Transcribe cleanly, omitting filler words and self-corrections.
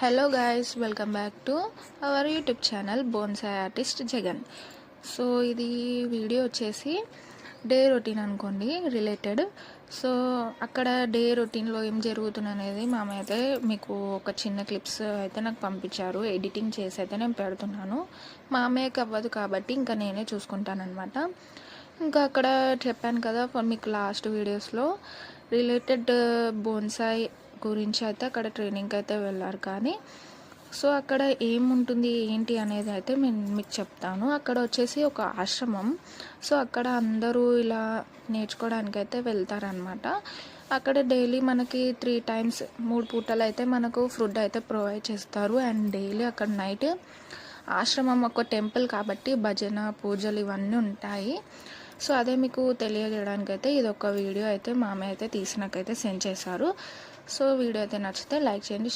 Hello guys, welcome back to our YouTube channel bonsai artist Jagan. So ఇది video వచ్చేసి day routine అనుకోండి, related. So అక్కడ day రొటీన్లో ఏం జరుగుతుంది అనేది మామయ్య అయితే మీకు ఒక చిన్న క్లిప్స్ అయితే నాకు పంపించారు. ఎడిటింగ్ చేసి అయితే నేను పెడుతున్నాను. మామయ్యకి అవ్వదు కాబట్టి ఇంకా నేనే చూసుకుంటానమాట. ఇంకా అక్కడ చెప్పాను కదా మీకు లాస్ట్ వీడియోస్లో రిలేటెడ్ బోన్సాయ్ గురించి అయితే అక్కడ ట్రైనింగ్కి అయితే వెళ్ళారు. కానీ సో అక్కడ ఏముంటుంది ఏంటి అనేది అయితే నేను మీకు చెప్తాను. అక్కడ వచ్చేసి ఒక ఆశ్రమం. సో అక్కడ అందరూ ఇలా నేర్చుకోవడానికి అయితే వెళ్తారనమాట. అక్కడ డైలీ మనకి 3 times 3 పూటలు అయితే మనకు ఫుడ్ అయితే ప్రొవైడ్ చేస్తారు. అండ్ డైలీ అక్కడ నైట్ ఆశ్రమం ఒక టెంపుల్ కాబట్టి భజన పూజలు ఇవన్నీ ఉంటాయి. సో అదే మీకు తెలియజేయడానికి అయితే ఇది ఒక వీడియో అయితే మామయ్య అయితే తీసి నాకైతే సెండ్ చేశారు. సో వీడియో అయితే నచ్చితే లైక్ చేయండి.